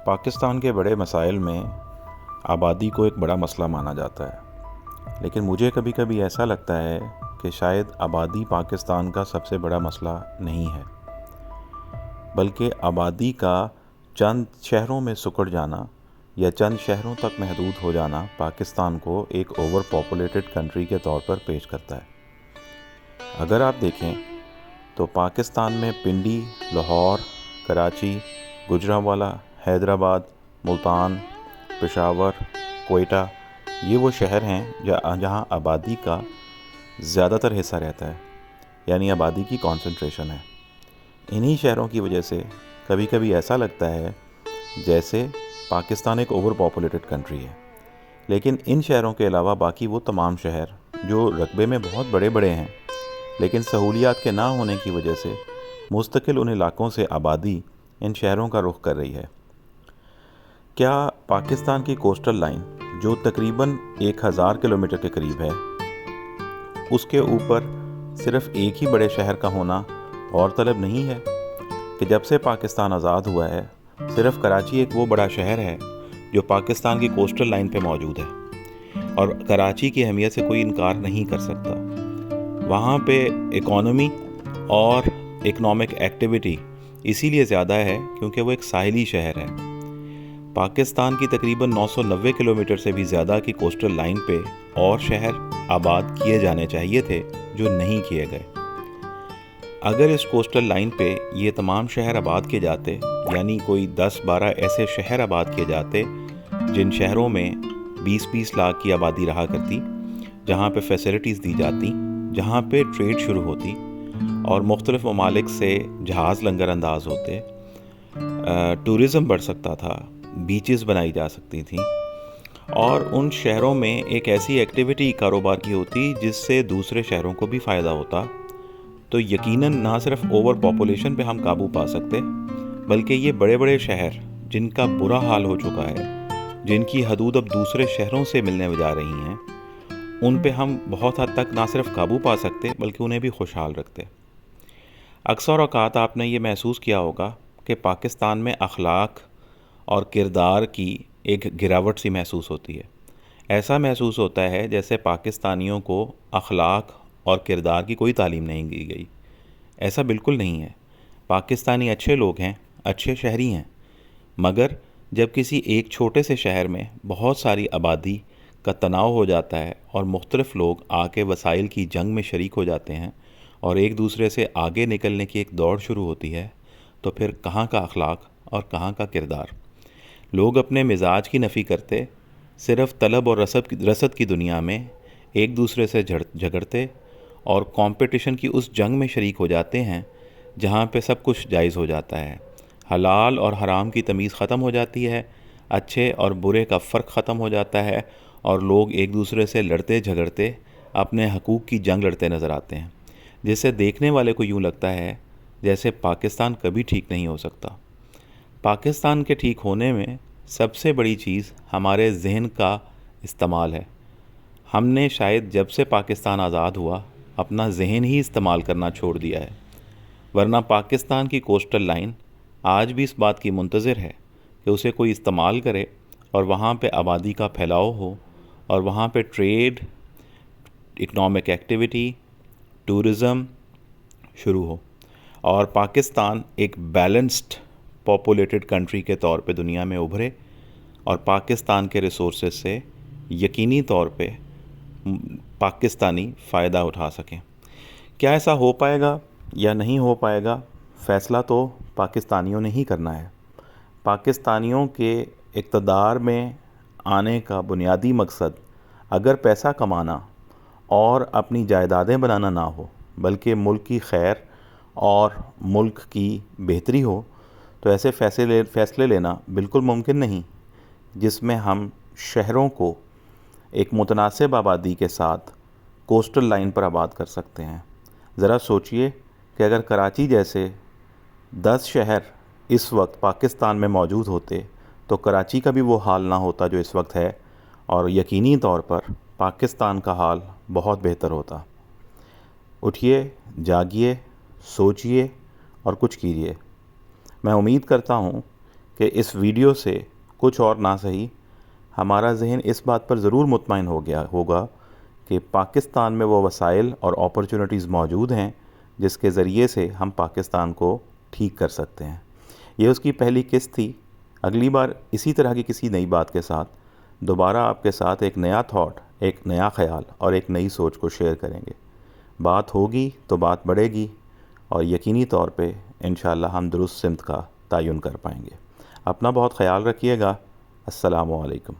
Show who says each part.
Speaker 1: پاکستان کے بڑے مسائل میں آبادی کو ایک بڑا مسئلہ مانا جاتا ہے، لیکن مجھے کبھی کبھی ایسا لگتا ہے کہ شاید آبادی پاکستان کا سب سے بڑا مسئلہ نہیں ہے، بلکہ آبادی کا چند شہروں میں سکڑ جانا یا چند شہروں تک محدود ہو جانا پاکستان کو ایک اوور پاپولیٹڈ کنٹری کے طور پر پیش کرتا ہے۔ اگر آپ دیکھیں تو پاکستان میں پنڈی، لاہور، کراچی، گوجرانوالہ، حیدرآباد، ملتان، پشاور، کوئٹہ، یہ وہ شہر ہیں جہاں آبادی کا زیادہ تر حصہ رہتا ہے، یعنی آبادی کی کانسنٹریشن ہے۔ انہی شہروں کی وجہ سے کبھی کبھی ایسا لگتا ہے جیسے پاکستان ایک اوور پاپولیٹڈ کنٹری ہے، لیکن ان شہروں کے علاوہ باقی وہ تمام شہر جو رقبے میں بہت بڑے بڑے ہیں لیکن سہولیات کے نہ ہونے کی وجہ سے مستقل ان علاقوں سے آبادی ان شہروں کا رخ کر رہی ہے۔ کیا پاکستان کی کوسٹل لائن جو تقریباً 1000 کلومیٹر کے قریب ہے، اس کے اوپر صرف ایک ہی بڑے شہر کا ہونا اور طلب نہیں ہے کہ جب سے پاکستان آزاد ہوا ہے صرف کراچی ایک وہ بڑا شہر ہے جو پاکستان کی کوسٹل لائن پہ موجود ہے، اور کراچی کی اہمیت سے کوئی انکار نہیں کر سکتا۔ وہاں پہ اکانومی اور اکنامک ایکٹیویٹی اسی لیے زیادہ ہے کیونکہ وہ ایک ساحلی شہر ہے۔ پاکستان کی تقریباً 990 کلومیٹر سے بھی زیادہ کی کوسٹل لائن پہ اور شہر آباد کیے جانے چاہیے تھے جو نہیں کیے گئے۔ اگر اس کوسٹل لائن پہ یہ تمام شہر آباد کیے جاتے، یعنی کوئی 10-12 ایسے شہر آباد کیے جاتے جن شہروں میں 20-20 لاکھ کی آبادی رہا کرتی، جہاں پہ فیسلٹیز دی جاتی، جہاں پہ ٹریڈ شروع ہوتی اور مختلف ممالک سے جہاز لنگر انداز ہوتے، ٹورزم بڑھ سکتا تھا، بیچز بنائی جا سکتی تھیں، اور ان شہروں میں ایک ایسی ایکٹیویٹی کاروبار کی ہوتی جس سے دوسرے شہروں کو بھی فائدہ ہوتا، تو یقیناً نہ صرف اوور پاپولیشن پہ ہم قابو پا سکتے، بلکہ یہ بڑے بڑے شہر جن کا برا حال ہو چکا ہے، جن کی حدود اب دوسرے شہروں سے ملنے جا رہی ہیں، ان پہ ہم بہت حد تک نہ صرف قابو پا سکتے بلکہ انہیں بھی خوشحال رکھتے۔ اکثر اوقات آپ نے یہ محسوس کیا ہوگا کہ پاکستان میں اخلاق اور کردار کی ایک گراوٹ سی محسوس ہوتی ہے۔ ایسا محسوس ہوتا ہے جیسے پاکستانیوں کو اخلاق اور کردار کی کوئی تعلیم نہیں دی گئی۔ ایسا بالکل نہیں ہے۔ پاکستانی اچھے لوگ ہیں، اچھے شہری ہیں، مگر جب کسی ایک چھوٹے سے شہر میں بہت ساری آبادی کا تناؤ ہو جاتا ہے اور مختلف لوگ آ کے وسائل کی جنگ میں شریک ہو جاتے ہیں اور ایک دوسرے سے آگے نکلنے کی ایک دوڑ شروع ہوتی ہے، تو پھر کہاں کا اخلاق اور کہاں کا کردار؟ لوگ اپنے مزاج کی نفی کرتے صرف طلب اور رسد کی دنیا میں ایک دوسرے سے جھگڑتے اور کمپٹیشن کی اس جنگ میں شریک ہو جاتے ہیں جہاں پہ سب کچھ جائز ہو جاتا ہے، حلال اور حرام کی تمیز ختم ہو جاتی ہے، اچھے اور برے کا فرق ختم ہو جاتا ہے، اور لوگ ایک دوسرے سے لڑتے جھگڑتے اپنے حقوق کی جنگ لڑتے نظر آتے ہیں، جس سے دیکھنے والے کو یوں لگتا ہے جیسے پاکستان کبھی ٹھیک نہیں ہو سکتا۔ پاکستان کے ٹھیک ہونے میں سب سے بڑی چیز ہمارے ذہن کا استعمال ہے۔ ہم نے شاید جب سے پاکستان آزاد ہوا اپنا ذہن ہی استعمال کرنا چھوڑ دیا ہے، ورنہ پاکستان کی کوسٹل لائن آج بھی اس بات کی منتظر ہے کہ اسے کوئی استعمال کرے اور وہاں پہ آبادی کا پھیلاؤ ہو، اور وہاں پہ ٹریڈ، اکنامک ایکٹیویٹی، ٹورزم شروع ہو، اور پاکستان ایک بیلنسڈ پاپولیٹڈ کنٹری کے طور پہ دنیا میں ابھرے، اور پاکستان کے ریسورسز سے یقینی طور پہ پاکستانی فائدہ اٹھا سکیں۔ کیا ایسا ہو پائے گا یا نہیں ہو پائے گا، فیصلہ تو پاکستانیوں نے ہی کرنا ہے۔ پاکستانیوں کے اقتدار میں آنے کا بنیادی مقصد اگر پیسہ کمانا اور اپنی جائیدادیں بنانا نہ ہو، بلکہ ملک کی خیر اور ملک کی بہتری ہو، تو ایسے فیصلے لینا بالکل ممکن نہیں جس میں ہم شہروں کو ایک متناسب آبادی کے ساتھ کوسٹل لائن پر آباد کر سکتے ہیں۔ ذرا سوچئے کہ اگر کراچی جیسے 10 شہر اس وقت پاکستان میں موجود ہوتے تو کراچی کا بھی وہ حال نہ ہوتا جو اس وقت ہے، اور یقینی طور پر پاکستان کا حال بہت بہتر ہوتا۔ اٹھیے، جاگیے، سوچئے اور کچھ کیجیے۔ میں امید کرتا ہوں کہ اس ویڈیو سے کچھ اور نہ صحیح ہمارا ذہن اس بات پر ضرور مطمئن ہو گیا ہوگا کہ پاکستان میں وہ وسائل اور اپرچونٹیز موجود ہیں جس کے ذریعے سے ہم پاکستان کو ٹھیک کر سکتے ہیں۔ یہ اس کی پہلی قسط تھی۔ اگلی بار اسی طرح کی کسی نئی بات کے ساتھ دوبارہ آپ کے ساتھ ایک نیا تھاٹ، ایک نیا خیال اور ایک نئی سوچ کو شیئر کریں گے۔ بات ہوگی تو بات بڑھے گی اور یقینی طور پہ انشاءاللہ ہم درست سمت کا تعین کر پائیں گے۔ اپنا بہت خیال رکھیے گا۔ السلام علیکم۔